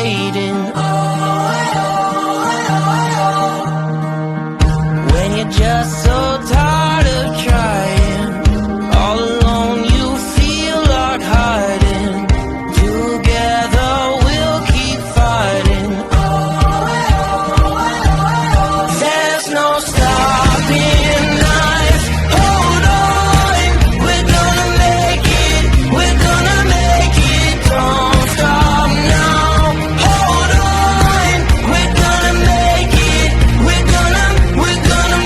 waiting. When you're just so tired of trying, all alone you feel like hiding. Together we'll keep fighting. There's no stopping us. Hold on, we're gonna make it. We're gonna make it. Don't stop now. Hold on, we're gonna make it. We're gonna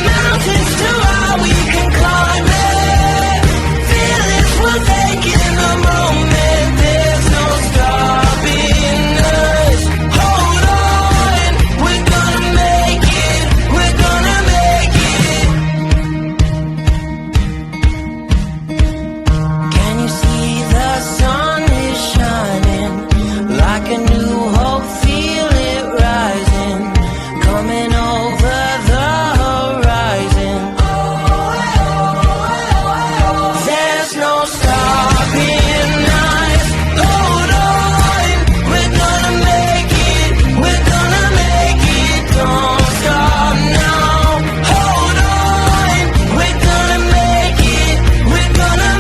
mountains too high we can climb it. Feelings we'll take in the moment. There's no stopping us. Hold on, we're gonna make it. We're gonna make it. Can you see the sun is shining like a new hope? Feel it rising, coming over the horizon. There's no stopping us. Hold on, we're gonna make it. We're gonna make it. Don't stop now. Hold on, we're gonna make it. We're gonna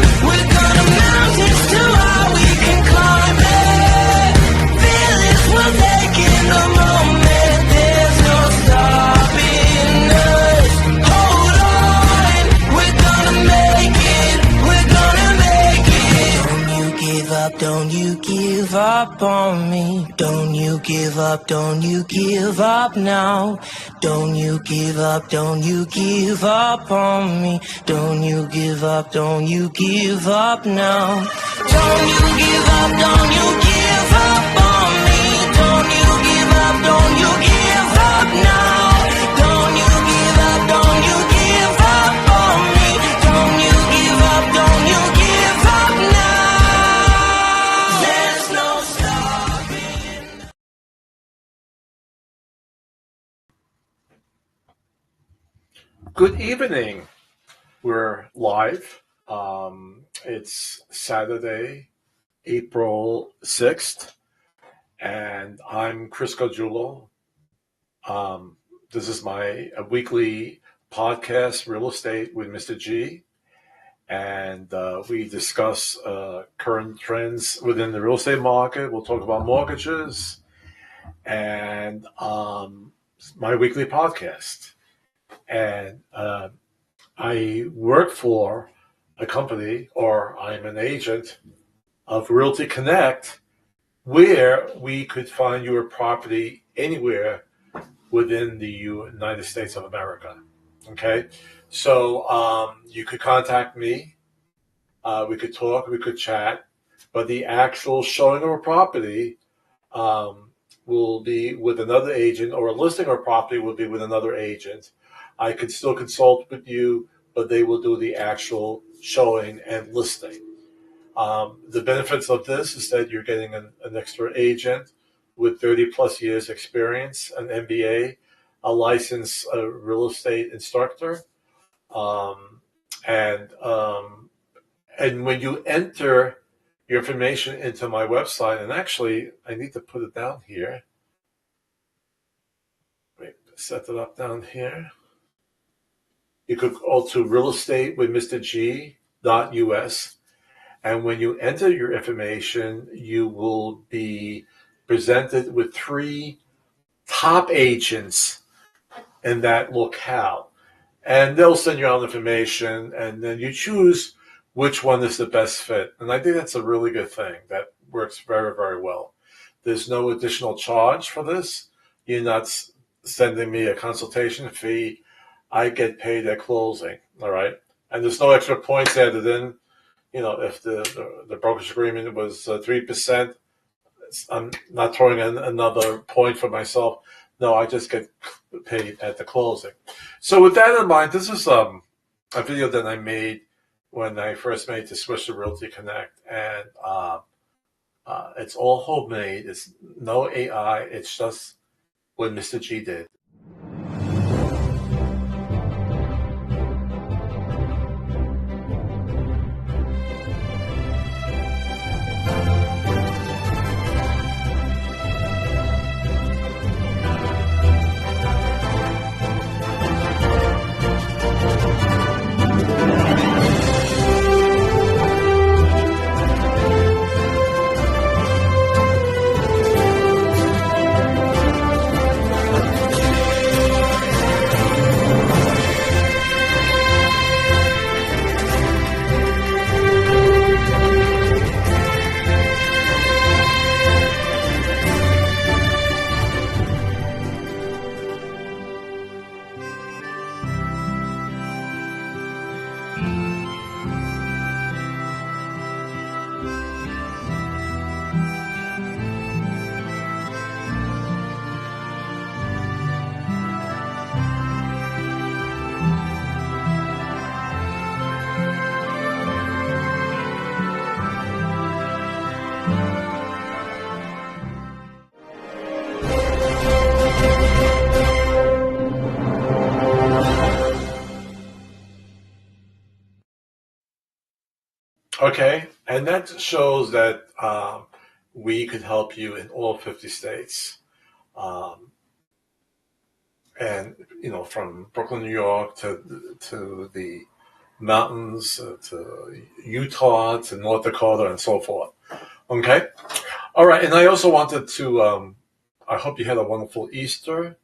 mountains too high we can climb it. Feelings we'll take in the moment. There's no stopping us. Hold on, we're gonna make it. We're gonna make it. Don't you give up, don't you give up on me. Don't you give up, don't you give up now. Don't you give up, don't you give up on me. Don't you give up, don't you give up now. Don't you give up, don't you give up on me. Don't you give up, don't you give up now. Don't you give up, don't you give up on me. Don't you give up, don't you give up now. There's no stopping. Good evening. We're live. It's Saturday, April 6th, and I'm Chris Gojula. This is my weekly podcast, Real Estate with Mr. G, and we discuss current trends within the real estate market. We'll talk about mortgages and my weekly podcast. And I work for a company, or I'm an agent of Realty Connect, where we could find your property anywhere within the United States of America. Okay, so you could contact me. We could talk, we could chat, but the actual showing of a property will be with another agent, or a listing of a property will be with another agent. I could still consult with you, but they will do the actual showing and listing. The benefits of this is that you're getting an extra agent with 30 plus years experience, an MBA, a licensed real estate instructor. And when you enter your information into my website, and actually I need to put it down here. Wait, set it up down here. You could go to realestatewithmrg.us, and when you enter your information, you will be presented with 3 top agents in that locale, and they'll send you out information, and then you choose which one is the best fit. And I think that's a really good thing. That works very, very well. There's no additional charge for this. You're not sending me a consultation fee. I get paid at closing, all right? And there's no extra points added in. You know, if the brokerage agreement was 3%, I'm not throwing in another point for myself. No, I just get paid at the closing. So with that in mind, this is a video that I made when I first made the switch to Realty Connect, and it's all homemade. It's no AI. It's just what Mr. G did. Okay, and that shows that we could help you in all 50 states. Um, and, from Brooklyn, New York to the mountains, to Utah, to North Dakota, and so forth. Okay? All right, and I also wanted to, I hope you had a wonderful Easter.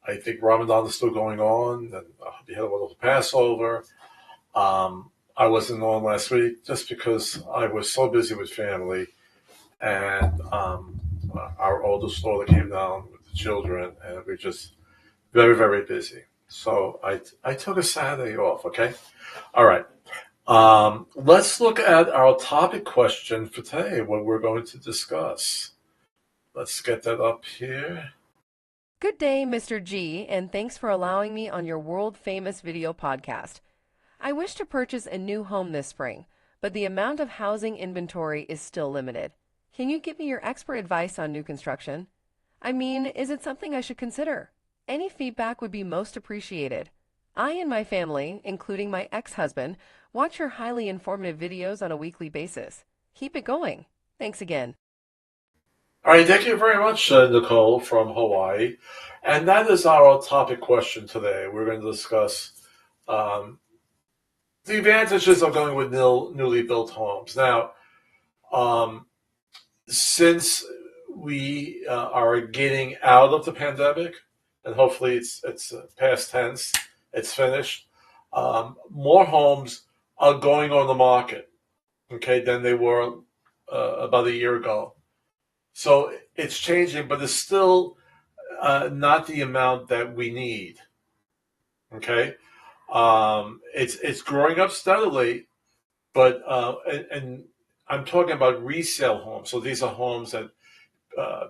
I think Ramadan is still going on, and I hope you had a wonderful Passover. I wasn't on last week just because I was so busy with family, and our oldest daughter came down with the children, and we're just very, very busy. So I took a Saturday off, okay? All right. Let's look at our topic question for today, what we're going to discuss. Let's get that up here. Good day, Mr. G, and thanks for allowing me on your world-famous video podcast. I wish to purchase a new home this spring, but the amount of housing inventory is still limited. Can you give me your expert advice on new construction? I mean, is it something I should consider? Any feedback would be most appreciated. I and my family, including my ex-husband, watch your highly informative videos on a weekly basis. Keep it going. Thanks again. All right, thank you very much, Nicole from Hawaii. And that is our topic question today. We're going to discuss um, the advantages of going with newly built homes. Now, um, since we are getting out of the pandemic, and hopefully it's past tense, it's finished, more homes are going on the market, okay, than they were about a year ago. So it's changing, but it's still not the amount that we need. Okay, it's growing up steadily, but and I'm talking about resale homes. So these are homes that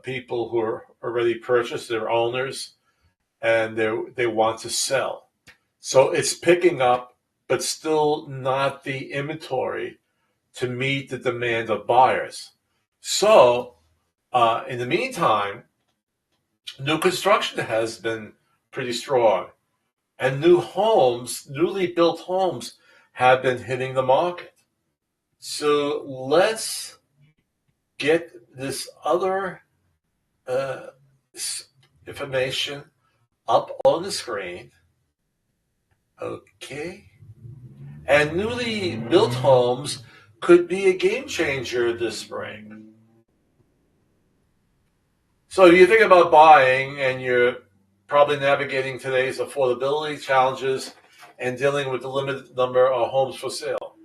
people who are already purchased, they're owners, and they want to sell. So it's picking up, but still not the inventory to meet the demand of buyers. So in the meantime, new construction has been pretty strong, and newly built homes, have been hitting the market. So let's get this other uh, information up on the screen. Okay. And newly built homes could be a game changer this spring. So you think about buying, and you're probably navigating today's affordability challenges and dealing with the limited number of homes for sale.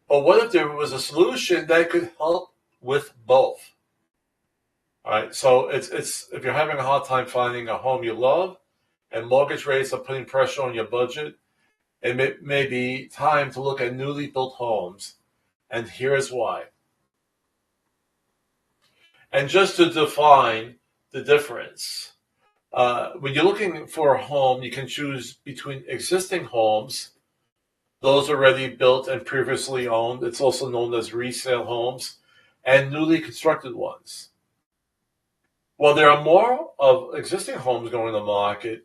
But what if there was a solution that could help with both? All right, so it's if you're having a hard time finding a home you love, and mortgage rates are putting pressure on your budget, it may be time to look at newly built homes, and here's why. And just to define the difference, when you're looking for a home, you can choose between existing homes, those already built and previously owned. It's also known as resale homes, and newly constructed ones. While there are more of existing homes going to the market,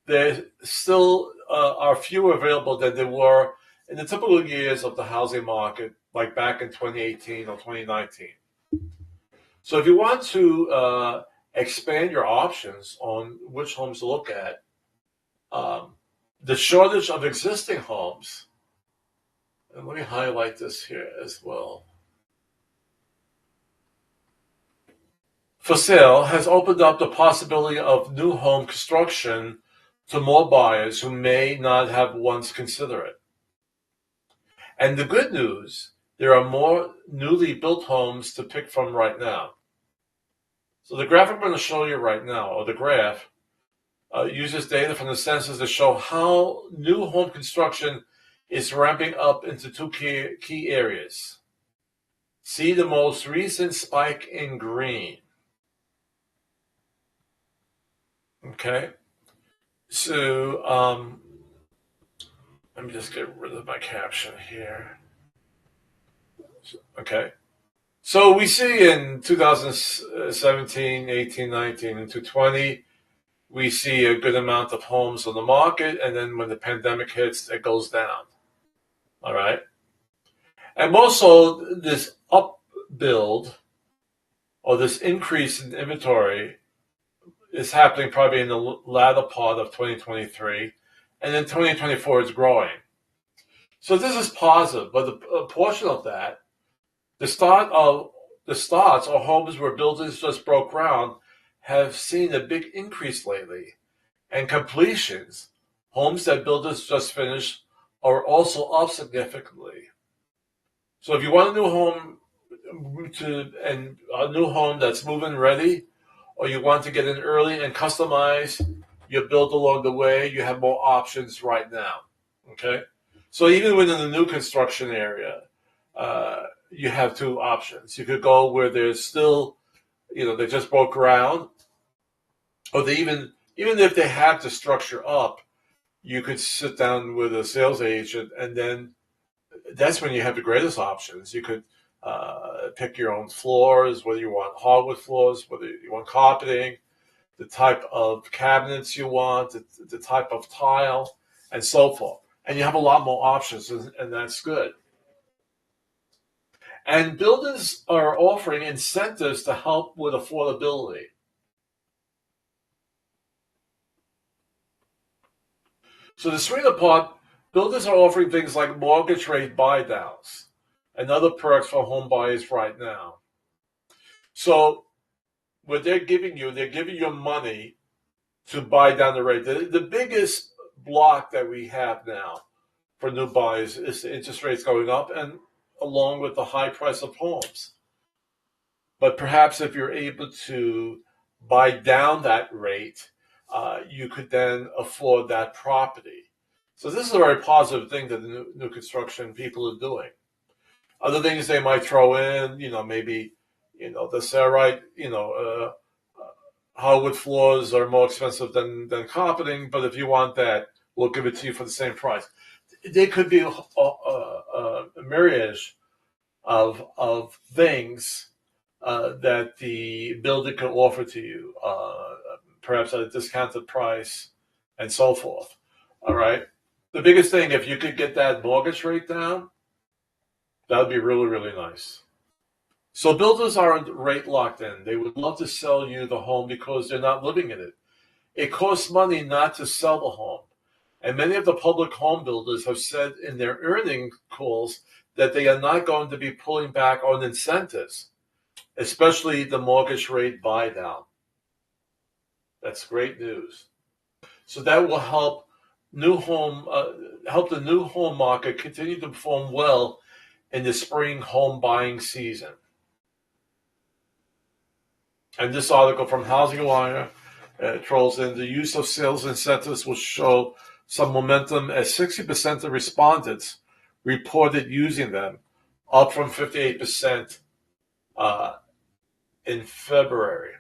there still are fewer available than there were in the typical years of the housing market, like back in 2018 or 2019. So if you want to expand your options on which homes to look at, the shortage of existing homes, and let me highlight this here as well, for sale has opened up the possibility of new home construction to more buyers who may not have once considered it. And the good news, there are more newly built homes to pick from right now. So the graph I'm going to show you right now, or the graph, uses data from the census to show how new home construction is ramping up into two key areas. See the most recent spike in green. Okay, so let me just get rid of my caption here. Okay, so we see in 2017, 18, 19, and 2020, we see a good amount of homes on the market, and then when the pandemic hits, it goes down. All right. And also this upbuild or this increase in inventory is happening probably in the latter part of 2023, and then 2024 is growing. So this is positive, but a portion of that, the starts or homes where builders just broke ground have seen a big increase lately, and completions, homes that builders just finished, are also up significantly. So if you want a new home and a new home that's move-in ready, or you want to get in early and customize your build along the way, you have more options right now. Okay, so even within the new construction area, you have two options. You could go where there's still, they just broke ground, or they even if they have the structure up, you could sit down with a sales agent, and then that's when you have the greatest options. You could pick your own floors, whether you want hardwood floors, whether you want carpeting, the type of cabinets you want, the type of tile, and so forth. And you have a lot more options, and that's good. And builders are offering incentives to help with affordability. So the sweeter part, builders are offering things like mortgage rate buy downs and other perks for home buyers right now. So what they're giving you money to buy down the rate. The biggest block that we have now for new buyers is the interest rates going up, and along with the high price of homes. But perhaps if you're able to buy down that rate, you could then afford that property. So this is a very positive thing that the new construction people are doing. Other things they might throw in, maybe, the Sarite, hardwood floors are more expensive than carpeting, but if you want that, we'll give it to you for the same price. There could be a myriad of things that the builder could offer to you, perhaps at a discounted price, and so forth. All right. The biggest thing, if you could get that mortgage rate down, that would be really, really nice. So builders aren't rate locked in. They would love to sell you the home because they're not living in it. It costs money not to sell the home. And many of the public home builders have said in their earnings calls that they are not going to be pulling back on incentives, especially the mortgage rate buy down. That's great news. So that will help the new home market continue to perform well in the spring home buying season. And this article from Housing Wire trolls in the use of sales incentives will show some momentum as 60% of respondents reported using them, up from 58% in February.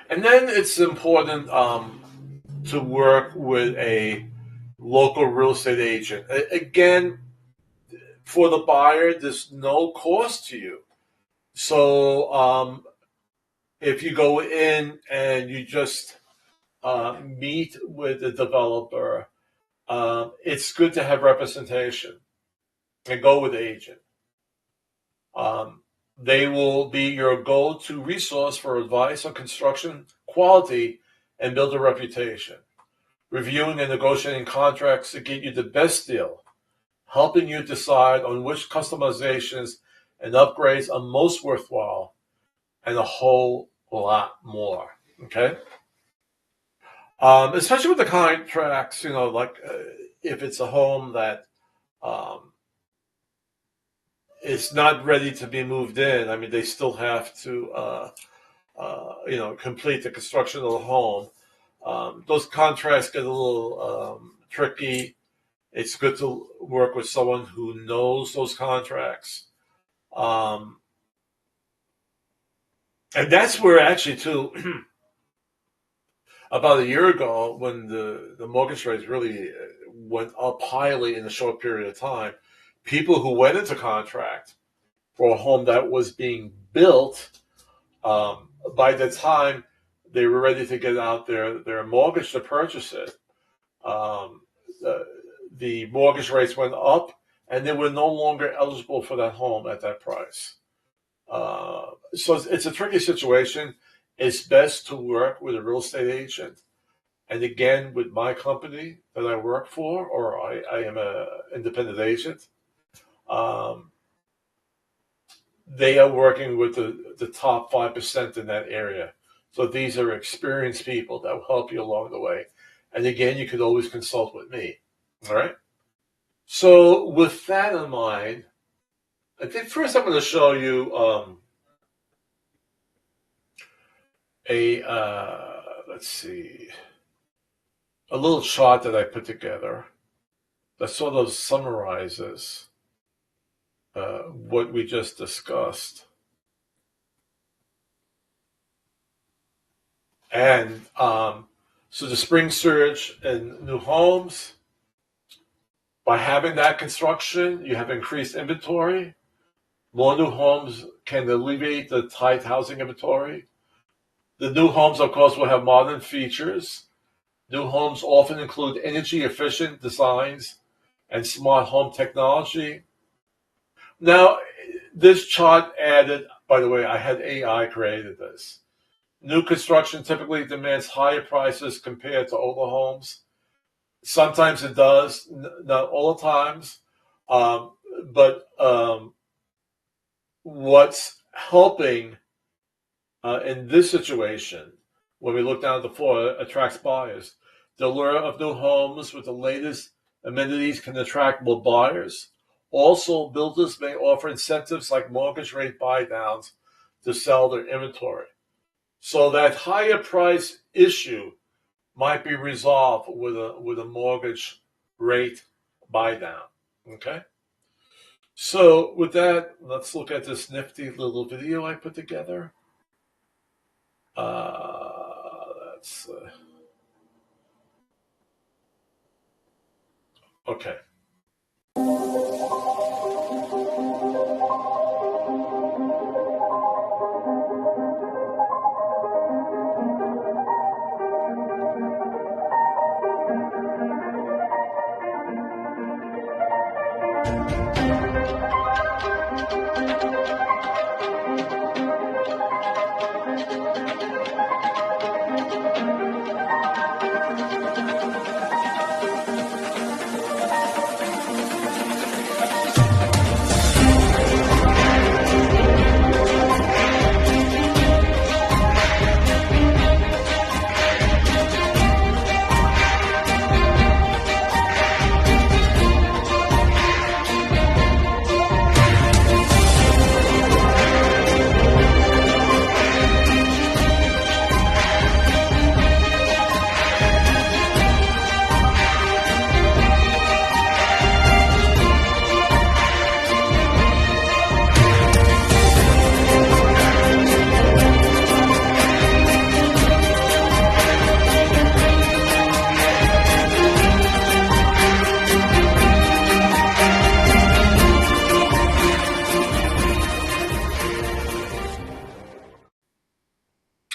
And then it's important to work with a local real estate agent. Again, for the buyer, there's no cost to you. So if you go in and you just meet with the developer, it's good to have representation and go with the agent. They will be your go-to resource for advice on construction quality and build a reputation, reviewing and negotiating contracts to get you the best deal, helping you decide on which customizations and upgrades are most worthwhile, and a whole lot more. Okay? Especially with the contracts, if it's a home that is not ready to be moved in, I mean, they still have to, complete the construction of the home. Those contracts get a little tricky. It's good to work with someone who knows those contracts. And that's where actually, too, about a year ago, when the mortgage rates really went up highly in a short period of time, people who went into contract for a home that was being built, by the time they were ready to get out their mortgage to purchase it, the mortgage rates went up, and they were no longer eligible for that home at that price. So it's a tricky situation. It's best to work with a real estate agent. And again, with my company that I work for, or I am an independent agent, they are working with the top 5% in that area. So these are experienced people that will help you along the way. And again, you could always consult with me. All right? So with that in mind, I think first I'm going to show you let's see, a little chart that I put together that sort of summarizes what we just discussed. And so the spring surge in new homes, by having that construction, you have increased inventory. More new homes can alleviate the tight housing inventory. The new homes, of course, will have modern features. New homes often include energy-efficient designs and smart home technology. Now, this chart added, by the way, I had AI created this. New construction typically demands higher prices compared to older homes. Sometimes it does, not all the times. But what's helping in this situation, when we look down at the floor, attracts buyers. The allure of new homes with the latest amenities can attract more buyers. Also, builders may offer incentives like mortgage rate buy-downs to sell their inventory. So that higher price issue might be resolved with a mortgage rate buy-down. Okay? So with that, let's look at this nifty little video I put together. That's okay.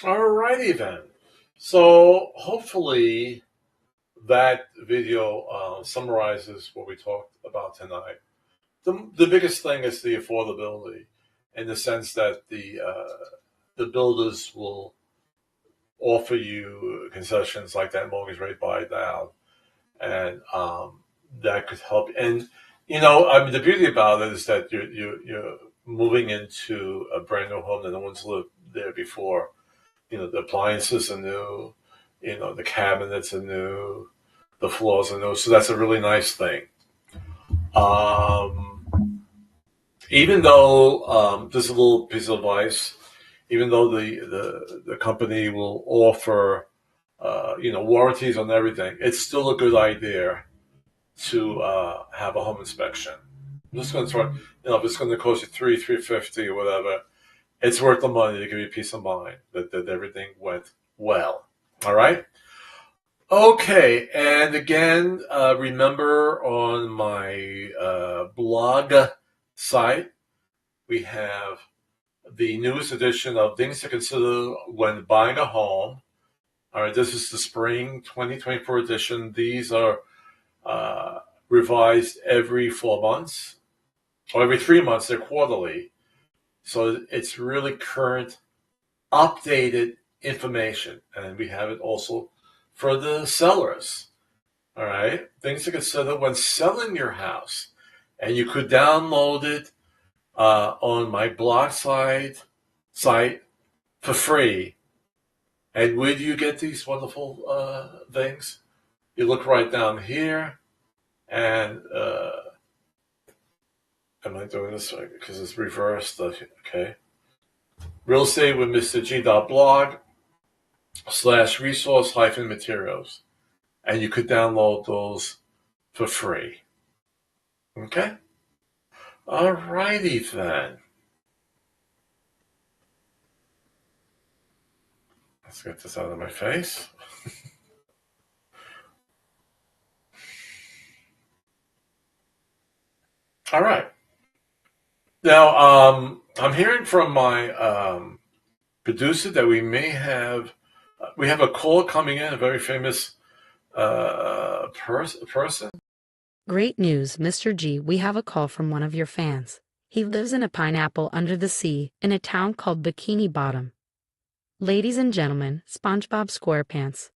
Alrighty then. So hopefully that video summarizes what we talked about tonight. The biggest thing is the affordability, in the sense that the builders will offer you concessions like that mortgage rate buy down, and that could help. And I mean, the beauty about it is that you're moving into a brand new home that no one's lived there before. The appliances are new, the cabinets are new, the floors are new. So that's a really nice thing. Even though this is a little piece of advice, even though the company will offer warranties on everything, it's still a good idea to have a home inspection. I'm just going to try, if it's going to cost you $350 or whatever, it's worth the money to give you peace of mind that everything went well. All right? Okay, and again, remember on my blog site, we have the newest edition of Things to Consider When Buying a Home. All right, this is the Spring 2024 edition. These are revised every 4 months, or every 3 months. They're quarterly. So it's really current, updated information. And we have it also for the sellers. All right. Things to consider when selling your house. And you could download it on my blog site for free. And where do you get these wonderful things? You look right down here, and am I doing this right? Because it's reversed. Okay. Real estate with Mr. G.blog/resource-materials. And you could download those for free. Okay? All righty then. Let's get this out of my face. All right. Now, I'm hearing from my producer that we have a call coming in, a very famous person. Great news, Mr. G. We have a call from one of your fans. He lives in a pineapple under the sea in a town called Bikini Bottom. Ladies and gentlemen, SpongeBob SquarePants.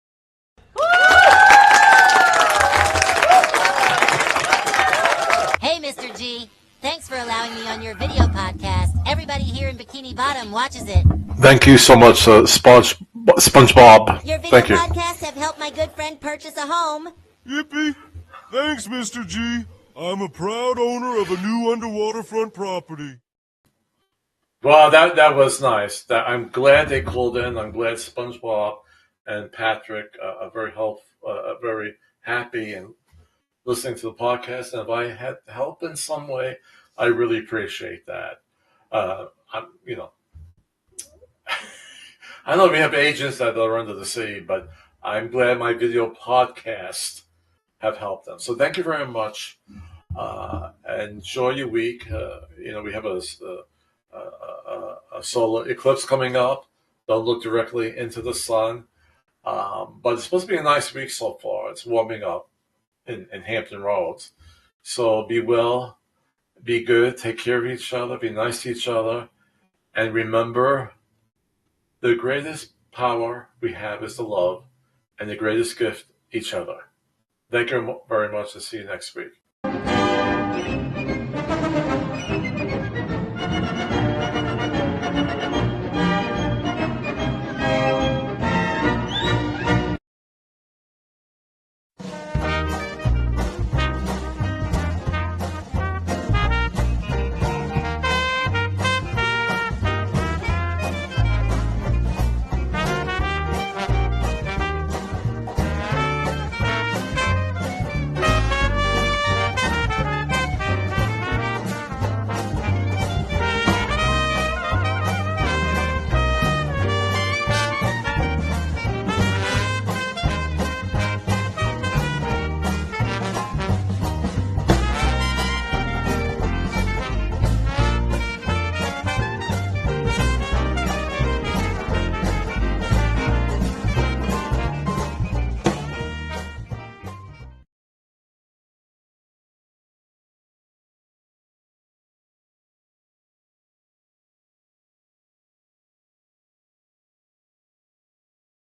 Hey, Mr. G. Thanks for allowing me on your video podcast. Everybody here in Bikini Bottom watches it. Thank you so much, SpongeBob. Your video Thank you. podcasts have helped my good friend purchase a home. Yippee! Thanks, Mr. G. I'm a proud owner of a new underwaterfront property. Well, that was nice. I'm glad they called in. I'm glad SpongeBob and Patrick are very happy and listening to the podcast. And if I had help in some way, I really appreciate that. I know we have agents that are under the sea, but I'm glad my video podcast have helped them. So thank you very much. Enjoy your week. We have a solar eclipse coming up. Don't look directly into the sun. But it's supposed to be a nice week so far. It's warming up in Hampton Roads. So be well, be good, take care of each other, be nice to each other. And remember, the greatest power we have is to love, and the greatest gift, each other. Thank you very much, and see you next week.